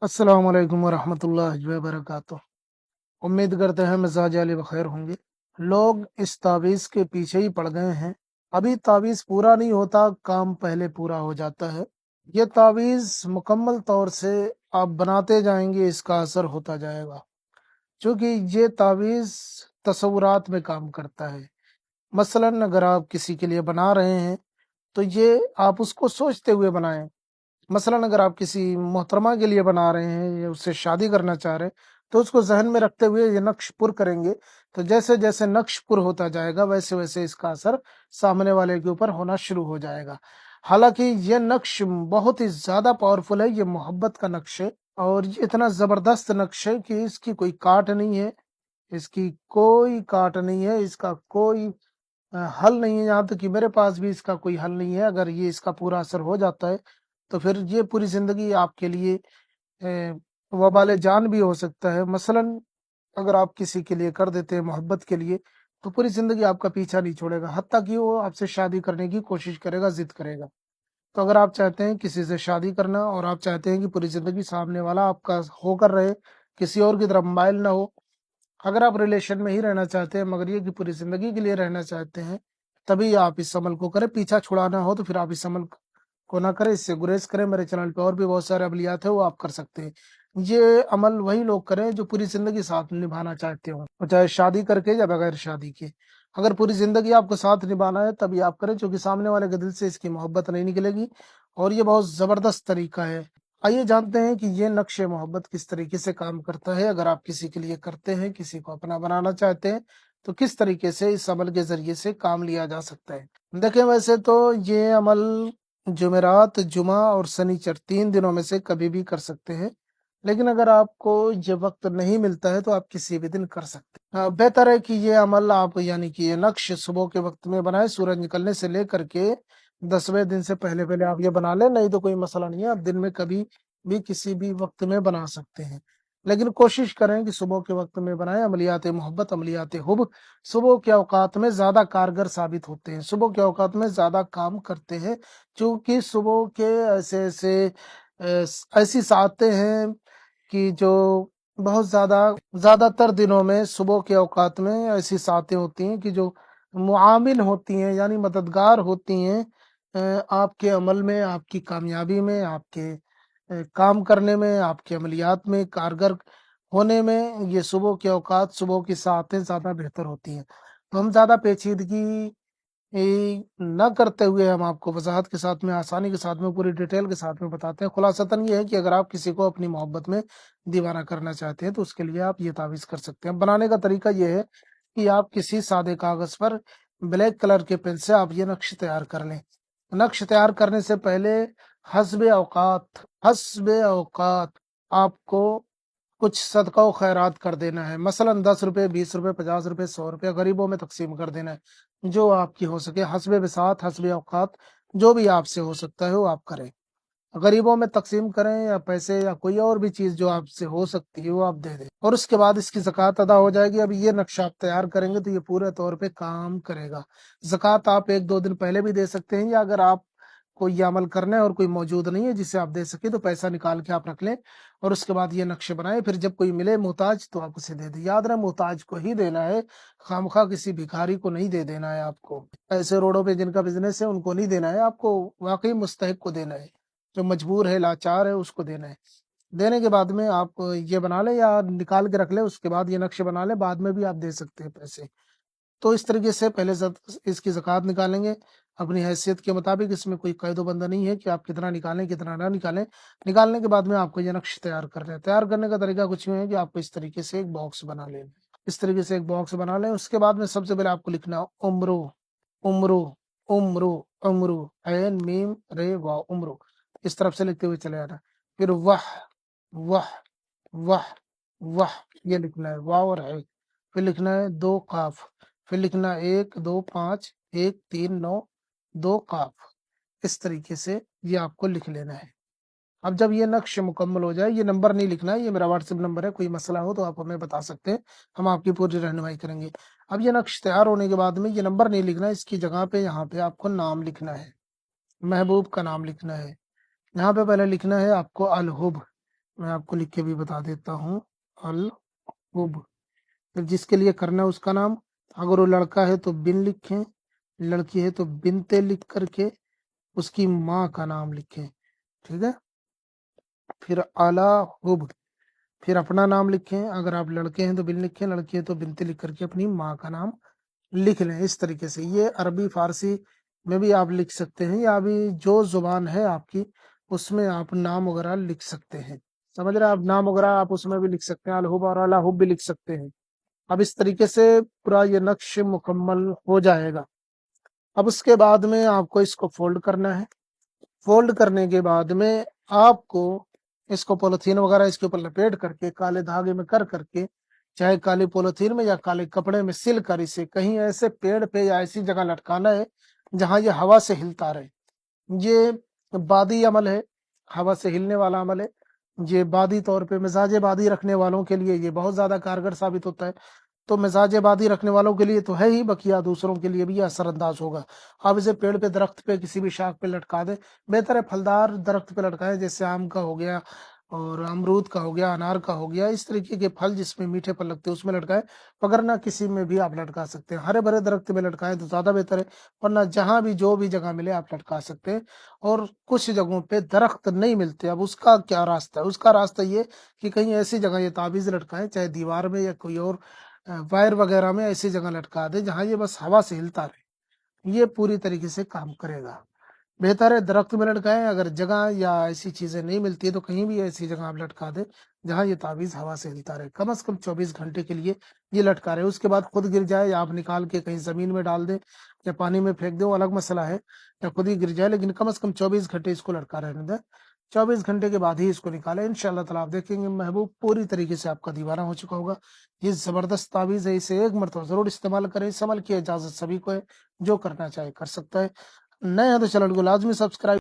अस्सलाम वालेकुम वरहमतुल्लाहि वबरकातुह। उम्मीद करते हैं मिजाज अली बखैर होंगे। लोग इस तावीज़ के पीछे ही पड़ गए हैं। अभी तावीज़ पूरा नहीं होता, काम पहले पूरा हो जाता है। ये तावीज़ मुकम्मल तौर से आप बनाते जाएंगे, इसका असर होता जाएगा, क्योंकि ये तावीज़ तसव्वुरात में काम करता है। मसलन अगर आप किसी के लिए बना रहे हैं तो ये आप उसको सोचते हुए बनाएं। मसलन अगर आप किसी मोहतरमा के लिए बना रहे हैं या उससे शादी करना चाह रहे हैं तो उसको जहन में रखते हुए ये नक्श पुर करेंगे। तो जैसे जैसे नक्श पुर होता जाएगा वैसे वैसे इसका असर सामने वाले के ऊपर होना शुरू हो जाएगा। हालांकि ये नक्श बहुत ही ज्यादा पावरफुल है, ये मोहब्बत का नक्श है और ये इतना जबरदस्त नक्श है कि इसकी कोई काट नहीं है, इसकी कोई काट नहीं है, इसका कोई हल नहीं है। यहाँ तक कि मेरे पास भी इसका कोई हल नहीं है। अगर ये इसका पूरा असर हो जाता है तो फिर ये पूरी जिंदगी आपके लिए वबाल जान भी हो सकता है। मसलन अगर आप किसी के लिए कर देते हैं मोहब्बत के लिए तो पूरी जिंदगी आपका पीछा नहीं छोड़ेगा, हत्ता कि वो आपसे शादी करने की कोशिश करेगा, जिद करेगा। तो अगर आप चाहते हैं किसी से शादी करना और आप चाहते हैं कि पूरी जिंदगी सामने वाला आपका होकर रहे, किसी और की तरफ माइल ना हो, अगर आप रिलेशन में ही रहना चाहते हैं मगर ये कि पूरी जिंदगी के लिए रहना चाहते हैं, तभी आप इस अमल को करें। पीछा छुड़ाना हो तो फिर आप इस अमल को ना करें, इससे गुरेज करें। मेरे चैनल पे और भी बहुत सारे अमलियात है, वो आप कर सकते हैं। ये अमल वही लोग करें जो पूरी जिंदगी साथ निभाना चाहते हो, और चाहे शादी करके या बगैर शादी के। अगर पूरी जिंदगी आपको साथ निभाना है तभी आप करें, क्योंकि सामने वाले के दिल से इसकी मोहब्बत नहीं निकलेगी और ये बहुत जबरदस्त तरीका है। आइए जानते हैं कि ये नक्श मोहब्बत किस तरीके से काम करता है। अगर आप किसी के लिए करते हैं, किसी को अपना बनाना चाहते हैं, तो किस तरीके से इस अमल के जरिए से काम लिया जा सकता है। देखें, वैसे तो ये अमल जुमेरात, जुमा और शनिचर 3 दिनों में से कभी भी कर सकते हैं, लेकिन अगर आपको ये वक्त नहीं मिलता है तो आप किसी भी दिन कर सकते हैं। बेहतर है कि ये अमल आप यानी कि ये नक्श सुबह के वक्त में बनाए, सूरज निकलने से लेकर के 10वें दिन से पहले पहले आप ये बना लें, नहीं तो कोई मसला नहीं है, आप दिन में कभी भी किसी भी वक्त में बना सकते हैं। लेकिन कोशिश करें कि सुबह के वक्त में बनाएं। अमलियात मोहब्बत, अमलियात हुब सुबह के औकात में ज्यादा कारगर साबित होते हैं, सुबह के औकात में ज्यादा काम करते हैं, क्योंकि सुबह के ऐसे ऐसे ऐसी सातें हैं कि जो बहुत ज्यादातर दिनों में सुबह के औकात में ऐसी सातें होती हैं कि जो मुआमिन होती हैं यानी मददगार होती हैं आपके अमल में, आपकी कामयाबी में, आपके काम करने में, आपके अमलियात में कारगर होने में। ये सुबह के औकात, सुबह की सातें ज्यादा बेहतर होती हैं। तो हम ज्यादा पेचीदगी न करते हुए हम आपको वजाहत के साथ में, आसानी के साथ में, पूरी डिटेल के साथ में बताते हैं। खुलासतन ये है कि अगर आप किसी को अपनी मोहब्बत में दीवाना करना चाहते हैं तो उसके लिए आप ये तावीज़ कर सकते हैं। बनाने का तरीका ये है कि आप किसी सादे कागज पर ब्लैक कलर के पेन से आप ये नक्श तैयार कर लें। नक्श तैयार करने से पहले हस्बे औकात आपको कुछ सदका व खैरात कर देना है। मसलन 10 रुपए, 20 रुपए, 50 रुपए, 100 रुपए गरीबों में तकसीम कर देना है। जो आपकी हो सके, हस्बे बिसात, हस्बे औकात, जो भी आपसे हो सकता है वो आप करें। गरीबों में तकसीम करें या पैसे या कोई और भी चीज जो आपसे हो सकती है वो आप दे दें, और उसके बाद इसकी ज़कात अदा हो जाएगी। अब ये नक्शा आप तैयार करेंगे तो ये पूरे तौर पे काम करेगा। ज़कात आप 1-2 दिन पहले भी दे सकते हैं, या अगर आप कोई ये अमल करना है और कोई मौजूद नहीं है जिसे आप दे सके तो पैसा निकाल के आप रख लें और उसके बाद ये नक्शे बनाए। फिर जब कोई मिले मोहताज तो आप उसे दे दें। याद रहे, मोहताज को ही देना है, खामखा किसी भिखारी को नहीं दे देना है। आपको ऐसे रोडों पे जिनका बिजनेस है उनको नहीं देना है, आपको वाकई मुस्तहिक को देना है। जो मजबूर है, लाचार है, उसको देना है। देने के बाद में आप ये बना लें या निकाल के रख लें, उसके बाद ये नक्शे बना लें, बाद में भी आप दे सकते हैं पैसे। तो इस तरीके से पहले इसकी ज़कात निकालेंगे अपनी हैसियत के मुताबिक। इसमें कोई कैदो बंदा नहीं है कि आप कितना निकालें कितना ना निकालें। निकालने के बाद में आपको ये नक्श तैयार करना है। तैयार करने का तरीका कुछ यूँ है कि आपको इस तरीके से एक बॉक्स बना लें, इस तरीके से एक बॉक्स बना लें। उसके बाद में सबसे पहले आपको लिखना है उम्रो, उम्रो, उम्रो, उम्रो, ऐन मीम रे वाह, उम्रो। इस तरफ से लिखते हुए चले आना। फिर वाह, वाह, वाह, वाह, ये लिखना है, वाह और है। फिर लिखना है 2 काफ, फिर लिखना है 1 2 5 1 3 9 2 काफ। इस तरीके से ये आपको लिख लेना है। अब जब ये नक्श मुकम्मल हो जाए, ये नंबर नहीं लिखना है, ये मेरा व्हाट्सएप नंबर है, कोई मसला हो तो आप हमें बता सकते हैं, हम आपकी पूरी रहनुमाई करेंगे। अब ये नक्श तैयार होने के बाद में ये नंबर नहीं लिखना है, इसकी जगह पे यहाँ पे आपको नाम लिखना है, महबूब का नाम लिखना है। यहाँ पे पहले लिखना है आपको अलहुब, मैं आपको लिख के भी बता देता हूँ। अल हुब, फिर जिसके लिए करना है उसका नाम, अगर वो लड़का है तो बिन लिखें, लड़की है तो बिनते लिख करके उसकी माँ का नाम लिखें, ठीक है। फिर आला हुब, फिर अपना नाम लिखें, अगर आप लड़के हैं तो बिन लिखें, लड़की है तो बिनते लिख करके अपनी माँ का नाम लिख लें। इस तरीके से ये अरबी फारसी में भी आप लिख सकते हैं, या भी जो जुबान है आपकी उसमें आप नाम वगैरह लिख सकते हैं। समझ रहे हैं आप, नाम वगैरह आप उसमें भी लिख सकते हैं, अलहुब और अलाहुब भी लिख सकते हैं। अब इस तरीके से पूरा ये नक्श मुकम्मल हो जाएगा। अब उसके बाद में आपको इसको फोल्ड करना है। फोल्ड करने के बाद में आपको इसको पॉलिथीन वगैरह इसके ऊपर लपेट करके काले धागे में कर करके, चाहे काली पॉलिथीन में या काले कपड़े में सिल कर इसे कहीं ऐसे पेड़ पे या ऐसी जगह लटकाना है जहां ये हवा से हिलता रहे। ये बादी अमल है, हवा से हिलने वाला अमल है। ये बादी तौर पे मिजाज बादी रखने वालों के लिए ये बहुत ज्यादा कारगर साबित होता है। तो मिजाज बादी रखने वालों के लिए तो है ही, बकिया दूसरों के लिए भी ये असरअंदाज होगा। आप इसे पेड़ पे, दरख्त पे, किसी भी शाख पे लटका दें। बेहतर है फलदार दरख्त पे लटकाएं, जैसे आम का हो गया और अमरूद का हो गया, अनार का हो गया, इस तरीके के फल जिसमें मीठे फल लगते हैं उसमें लटकाएं। वगरना किसी में भी आप लटका सकते हैं, हरे भरे दरख्त में लटकाएं तो ज्यादा बेहतर है। वरना जहां भी जो भी जगह मिले आप लटका सकते हैं। और कुछ जगहों पे दरख्त नहीं मिलते, अब उसका क्या रास्ता है? उसका रास्ता ये कि कहीं ऐसी जगह ये ताबीज लटकाएं, चाहे दीवार में या कोई और वायर वगैरह में ऐसी जगह लटका दे जहां ये बस हवा से हिलता रहे। ये पूरी तरीके से काम करेगा। बेहतर है दरख्त में लटकाएं, अगर जगह या ऐसी चीजें नहीं मिलती है तो कहीं भी ऐसी जगह आप लटका दें जहां ये ताबीज हवा से हिलता रहे। कम से कम 24 घंटे के लिए ये लटका रहे। उसके बाद खुद गिर जाए या आप निकाल के कहीं जमीन में डाल दें या पानी में फेंक दें, वो अलग मसला है, या खुद ही गिर जाए, लेकिन कम से कम 24 घंटे इसको लटका रहने दें। 24 घंटे के बाद ही इसको निकालें। इंशाअल्लाह ताला आप देखेंगे महबूब पूरी तरीके से आपका दीवाना हो चुका होगा। ये जबरदस्त ताबीज है, इसे एक मरतबा जरूर इस्तेमाल करें। इस अमल की इजाजत सभी को है, जो करना चाहे कर सकता है। नए हैं तो चैनल को लाजमी सब्सक्राइब